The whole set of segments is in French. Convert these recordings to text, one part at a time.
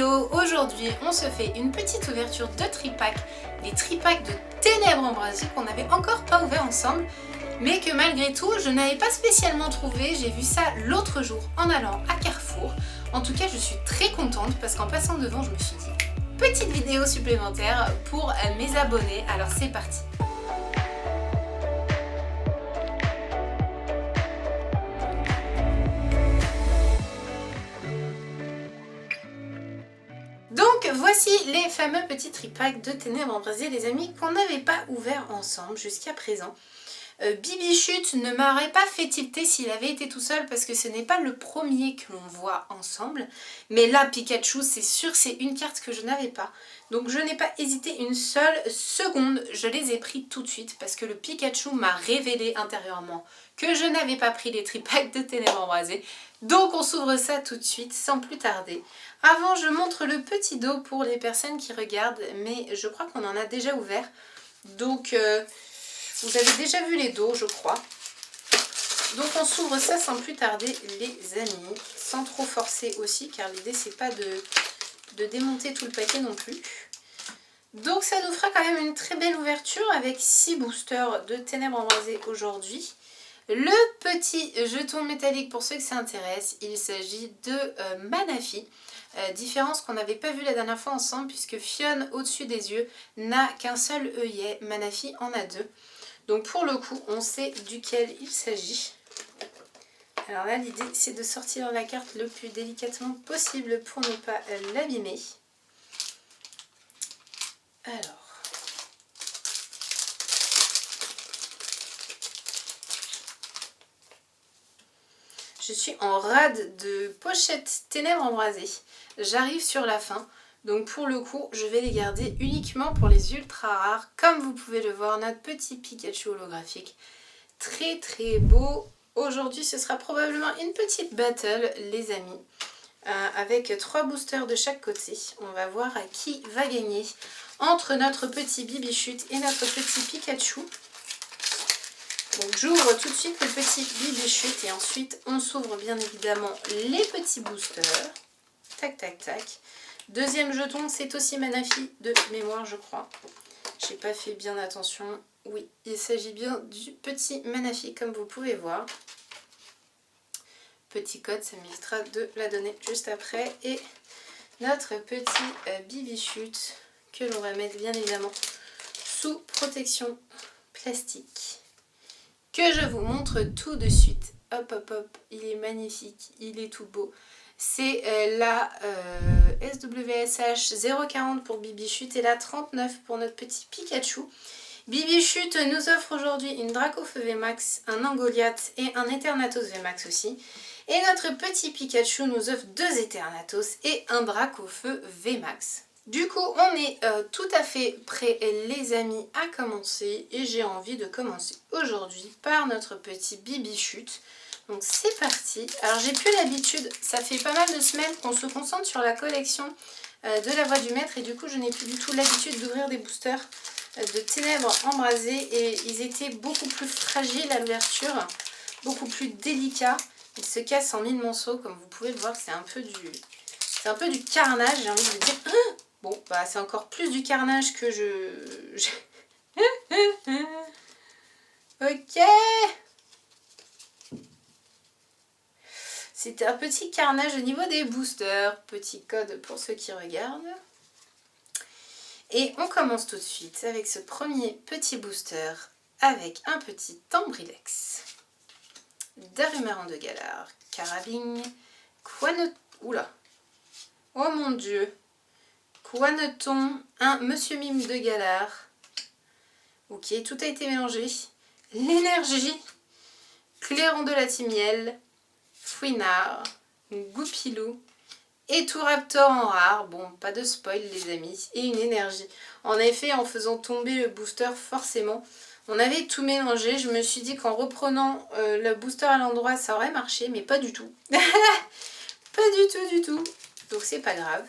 vidéo. Aujourd'hui, on se fait une petite ouverture de tripack, les tripacks de Ténèbres Embrasées qu'on n'avait encore pas ouvert ensemble, mais que malgré tout, je n'avais pas spécialement trouvé. J'ai vu ça l'autre jour en allant à Carrefour. En tout cas, je suis très contente parce qu'en passant devant, je me suis dit petite vidéo supplémentaire pour mes abonnés. Alors c'est parti. Donc voici les fameux petits tripacks de Ténèbres Embrasées, les amis, qu'on n'avait pas ouverts ensemble jusqu'à présent. Bibichute ne m'aurait pas fait tilter s'il avait été tout seul parce que ce n'est pas le premier que l'on voit ensemble. Mais là, Pikachu, c'est sûr, c'est une carte que je n'avais pas. Donc je n'ai pas hésité une seule seconde, je les ai pris tout de suite parce que le Pikachu m'a révélé intérieurement que je n'avais pas pris les tripacks de Ténèbres Embrasées. Donc on s'ouvre ça tout de suite sans plus tarder. Avant, je montre le petit dos pour les personnes qui regardent, mais je crois qu'on en a déjà ouvert. Donc vous avez déjà vu les dos, je crois. Donc on s'ouvre ça sans plus tarder, les amis, sans trop forcer aussi, car l'idée c'est pas de démonter tout le paquet non plus. Donc ça nous fera quand même une très belle ouverture avec 6 boosters de Ténèbres Embrasées aujourd'hui. Le petit jeton métallique, pour ceux que ça intéresse, il s'agit de Manaphy. Différence qu'on n'avait pas vu la dernière fois ensemble, puisque Fionne au-dessus des yeux n'a qu'un seul œillet, Manaphy en a 2. Donc pour le coup, on sait duquel il s'agit. Alors là, l'idée, c'est de sortir la carte le plus délicatement possible pour ne pas l'abîmer. Alors, je suis en rade de pochettes Ténèbres Embrasées. J'arrive sur la fin. Donc pour le coup, je vais les garder uniquement pour les ultra rares. Comme vous pouvez le voir, notre petit Pikachu holographique. Très très beau. Aujourd'hui, ce sera probablement une petite battle, les amis. Avec 3 boosters de chaque côté. On va voir qui va gagner entre notre petit Bibichute et notre petit Pikachu. Donc j'ouvre tout de suite le petit Bibichute et ensuite on s'ouvre bien évidemment les petits boosters. Tac tac tac. Deuxième jeton, c'est aussi Manaphy de mémoire, je crois. J'ai pas fait bien attention. Oui, il s'agit bien du petit Manaphy, comme vous pouvez voir. Petit code, ça m'évitera de la donner juste après. Et notre petit Bibichute, que l'on va mettre bien évidemment sous protection plastique. Que je vous montre tout de suite. Hop, hop, hop, il est magnifique, il est tout beau. C'est la SWSH 040 pour Bibichute et la 39 pour notre petit Pikachu. Bibichute nous offre aujourd'hui une Dracofeu VMAX, un Angoliath et un Eternatus VMAX aussi. Et notre petit Pikachu nous offre 2 Eternatus et un Dracofeu VMAX. Du coup, on est tout à fait prêts, les amis, à commencer. Et j'ai envie de commencer aujourd'hui par notre petit Bibichute. Donc c'est parti. Alors j'ai plus l'habitude, ça fait pas mal de semaines qu'on se concentre sur la collection de la Voix du Maître. Et du coup, je n'ai plus du tout l'habitude d'ouvrir des boosters de Ténèbres Embrasées. Et ils étaient beaucoup plus fragiles à l'ouverture, beaucoup plus délicats. Ils se cassent en 1000 morceaux, comme vous pouvez le voir. C'est un peu du carnage, j'ai envie de dire. Bon, bah c'est encore plus du carnage que Ok. C'était un petit carnage au niveau des boosters. Petit code pour ceux qui regardent. Et on commence tout de suite avec ce premier petit booster avec un petit Tambrilex, Darumarion de Galar, Carabine, Oula. Oh mon dieu. Quaneton, un Monsieur Mime de Galar. Ok, tout a été mélangé. L'énergie, Clairon de la Timiel, Fouinard, Goupilou, et tout Raptor en rare. Bon, pas de spoil les amis. Et une énergie. En effet, en faisant tomber le booster, forcément, on avait tout mélangé. Je me suis dit qu'en reprenant le booster à l'endroit, ça aurait marché, mais pas du tout. Pas du tout. Donc c'est pas grave.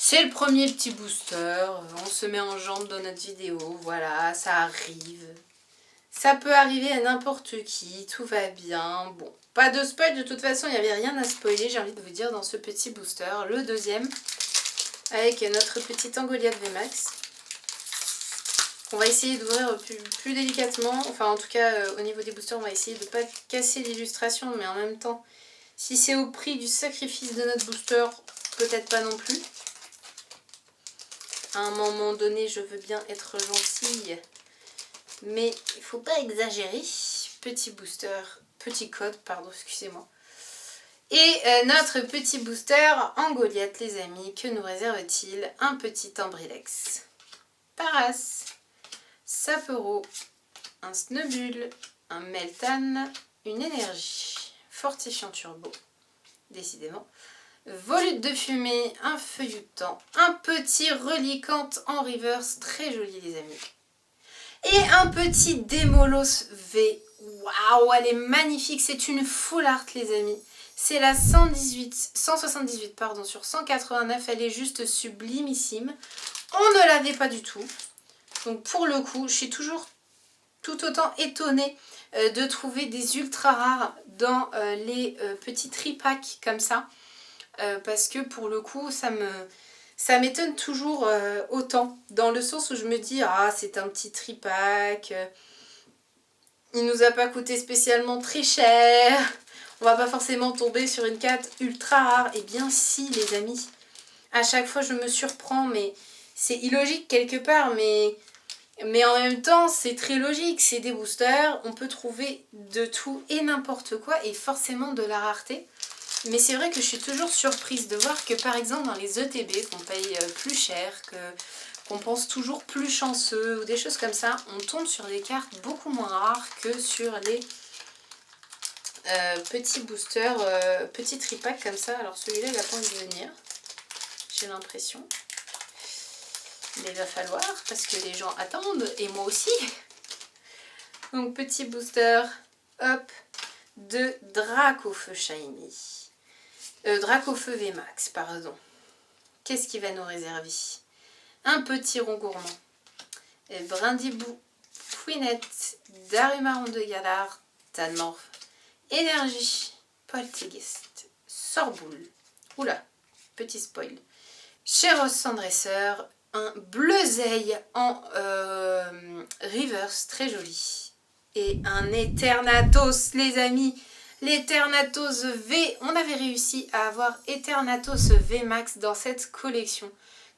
C'est le premier petit booster, on se met en jambe dans notre vidéo, voilà, ça arrive. Ça peut arriver à n'importe qui, tout va bien. Bon, pas de spoil, de toute façon, il n'y avait rien à spoiler, j'ai envie de vous dire, dans ce petit booster. Le deuxième, avec notre petite Goliath VMAX. On va essayer d'ouvrir plus délicatement. Enfin, en tout cas, au niveau des boosters, on va essayer de ne pas casser l'illustration, mais en même temps, si c'est au prix du sacrifice de notre booster, peut-être pas non plus. À un moment donné, je veux bien être gentille, mais il ne faut pas exagérer. Petit booster, petit code, pardon, excusez-moi. Et notre petit booster en Goliath, les amis, que nous réserve-t-il? Un petit Ambrilex, Paras, Sapero, un Snubbull, un Meltan, une énergie, Fortifiant Turbo, décidément, Volute de fumée, un feuilletant, un petit Reliquante en reverse, très joli les amis. Et un petit Démolos V. Waouh, elle est magnifique, c'est une full art les amis. C'est la 178 pardon, sur 189, elle est juste sublimissime. On ne l'avait pas du tout. Donc pour le coup, je suis toujours tout autant étonnée de trouver des ultra rares dans les petits tripacks comme ça. Parce que pour le coup, ça m'étonne toujours autant. Dans le sens où je me dis, ah c'est un petit tripack, il nous a pas coûté spécialement très cher. On va pas forcément tomber sur une carte ultra rare. Eh bien si les amis, à chaque fois je me surprends, mais c'est illogique quelque part, mais en même temps c'est très logique, c'est des boosters, on peut trouver de tout et n'importe quoi et forcément de la rareté. Mais c'est vrai que je suis toujours surprise de voir que par exemple dans les ETB qu'on paye plus cher, qu'on pense toujours plus chanceux ou des choses comme ça, on tombe sur des cartes beaucoup moins rares que sur les petits boosters, petits tripacks comme ça. Alors celui-là il a pas envie de venir, j'ai l'impression. Mais il va falloir parce que les gens attendent et moi aussi. Donc petit booster, hop, de Dracofeu Shiny. Dracofeu VMAX, pardon. Qu'est-ce qui va nous réserver? Un petit rond gourmand. Brindibou, Fouinette, Darumaron de Galar, Tanmorph, Énergie, Poltergeist, Sorboule. Oula, petit spoil. Chéros Sandresseur, un Bleuzeil en reverse, très joli. Et un Eternatos, les amis. L'Eternatos V, on avait réussi à avoir Eternatos VMAX dans cette collection.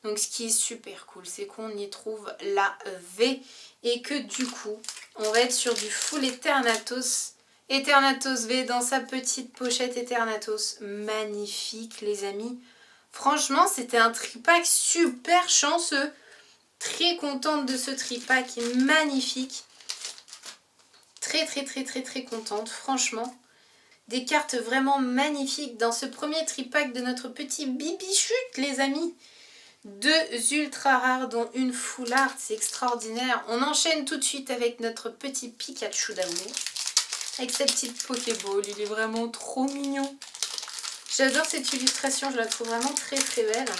Donc ce qui est super cool, c'est qu'on y trouve la V et que du coup, on va être sur du full Eternatos. Eternatos V dans sa petite pochette Eternatos. Magnifique les amis. Franchement, c'était un tripack super chanceux. Très contente de ce tripack, magnifique. Très contente, franchement. Des cartes vraiment magnifiques dans ce premier tripack de notre petit Bibichute, les amis. Deux ultra rares, dont une full art, c'est extraordinaire. On enchaîne tout de suite avec notre petit Pikachu d'amour. Avec sa petite Pokéball, il est vraiment trop mignon. J'adore cette illustration, je la trouve vraiment très belle.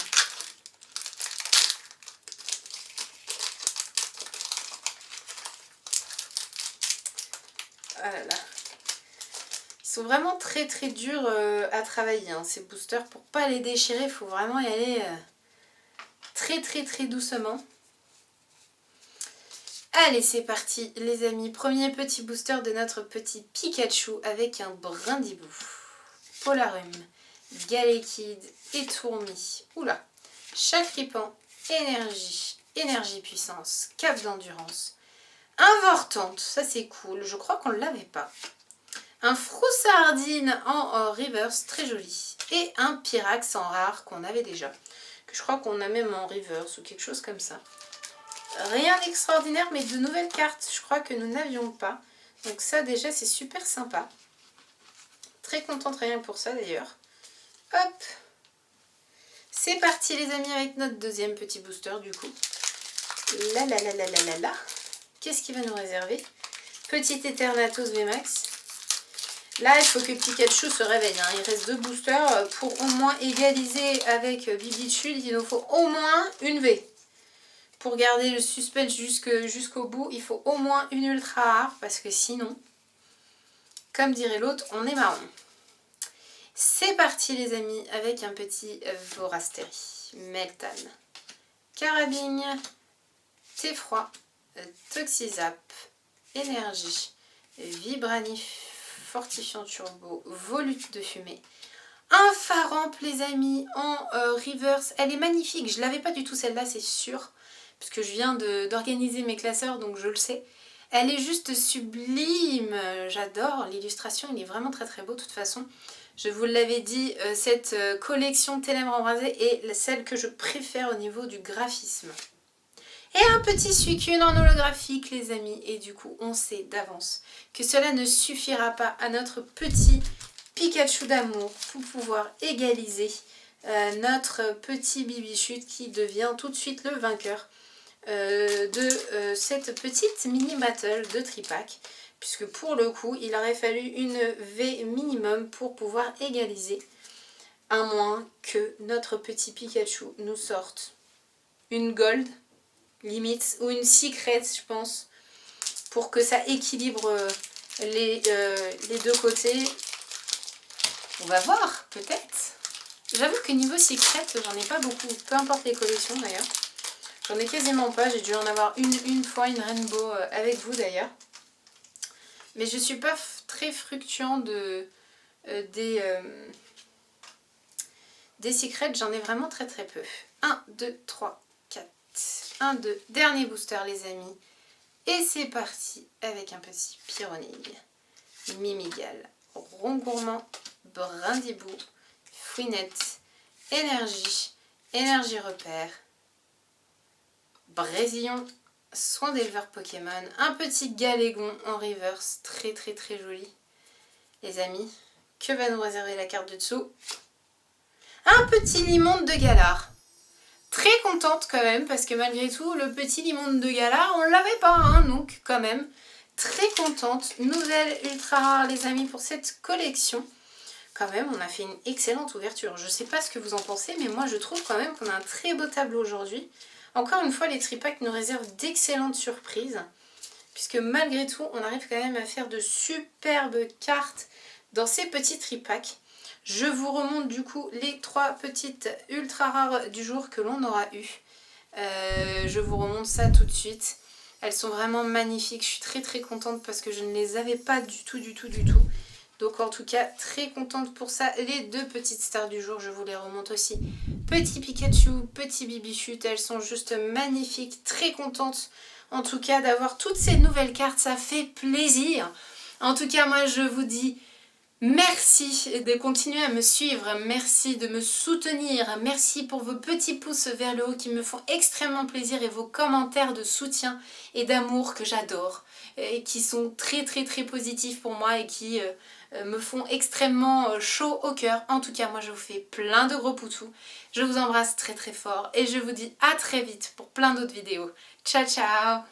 Ah là là. Ils sont vraiment très durs à travailler, hein, ces boosters. Pour pas les déchirer, il faut vraiment y aller très doucement. Allez, c'est parti les amis. Premier petit booster de notre petit Pikachu avec un Brindibou, Polarum, Galekid et Tourmi. Oula. Chacripant, énergie puissance, cap d'endurance. Un Vortante, ça c'est cool. Je crois qu'on ne l'avait pas. Un Froussardine en reverse, très joli. Et un Pyrax en rare qu'on avait déjà. Que je crois qu'on a même en reverse ou quelque chose comme ça. Rien d'extraordinaire, mais de nouvelles cartes, je crois que nous n'avions pas. Donc ça déjà, c'est super sympa. Très contente rien que pour ça d'ailleurs. Hop. C'est parti les amis avec notre deuxième petit booster du coup. Là. Qu'est-ce qu'il va nous réserver? Petit Eternatos VMAX. Là, il faut que Pikachu se réveille. Hein. Il reste deux boosters. Pour au moins égaliser avec Bibichute, il nous faut au moins une V. pour garder le suspense jusqu'au bout, il faut au moins une ultra rare parce que sinon, comme dirait l'autre, on est marron. C'est parti les amis avec un petit Vorasteri, Meltan, Carabine, Thé-Froid, Toxizap, Énergie, Vibranif, Fortifiant Turbo, Volute de Fumée. Un Faramp les amis en reverse, elle est magnifique, je ne l'avais pas du tout celle-là c'est sûr, puisque je viens d'organiser mes classeurs donc je le sais. Elle est juste sublime, j'adore l'illustration, il est vraiment très très beau de toute façon. Je vous l'avais dit, cette collection Ténèbres embrasées est celle que je préfère au niveau du graphisme. Et un petit Suicune en holographique les amis, et du coup on sait d'avance que cela ne suffira pas à notre petit Pikachu d'amour pour pouvoir égaliser notre petit Bibichute qui devient tout de suite le vainqueur de cette petite mini battle de Tripack, puisque pour le coup il aurait fallu une V minimum pour pouvoir égaliser, à moins que notre petit Pikachu nous sorte une Gold limite ou une Secret je pense, pour que ça équilibre les deux côtés. On va voir, peut-être. J'avoue que niveau Secret, j'en ai pas beaucoup, peu importe les collections d'ailleurs. J'en ai quasiment pas, j'ai dû en avoir une fois, une Rainbow avec vous d'ailleurs. Mais je suis pas très fructuant des Secrets, j'en ai vraiment très très peu. 1, 2, 3, 4. 1, 2, dernier booster les amis. Et c'est parti avec un petit Pyronille, Mimigal, Rongourmand, Brindibou, Fouinette, Énergie, Énergie Repère, Brésillon, Soin d'éleveur Pokémon, un petit Galégon en reverse, très très très joli. Les amis, que va nous réserver la carte du dessous? Un petit Limonde de Galar. Très contente quand même, parce que malgré tout, le petit Limonde de Galar, on l'avait pas, hein, donc quand même, très contente. Nouvelle ultra rare les amis pour cette collection. Quand même, on a fait une excellente ouverture. Je sais pas ce que vous en pensez, mais moi je trouve quand même qu'on a un très beau tableau aujourd'hui. Encore une fois, les tripacks nous réservent d'excellentes surprises, puisque malgré tout, on arrive quand même à faire de superbes cartes dans ces petits tripacks. Je vous remonte du coup les 3 petites ultra rares du jour que l'on aura eu. Je vous remonte ça tout de suite. Elles sont vraiment magnifiques. Je suis très très contente parce que je ne les avais pas du tout. Donc en tout cas, très contente pour ça. Les 2 petites stars du jour, je vous les remonte aussi. Petit Pikachu, petit Bibichute, elles sont juste magnifiques. Très contente en tout cas d'avoir toutes ces nouvelles cartes, ça fait plaisir. En tout cas, moi je vous dis merci de continuer à me suivre, merci de me soutenir, merci pour vos petits pouces vers le haut qui me font extrêmement plaisir et vos commentaires de soutien et d'amour que j'adore et qui sont très très très positifs pour moi et qui me font extrêmement chaud au cœur. En tout cas, moi je vous fais plein de gros poutous, je vous embrasse très très fort et je vous dis à très vite pour plein d'autres vidéos. Ciao ciao!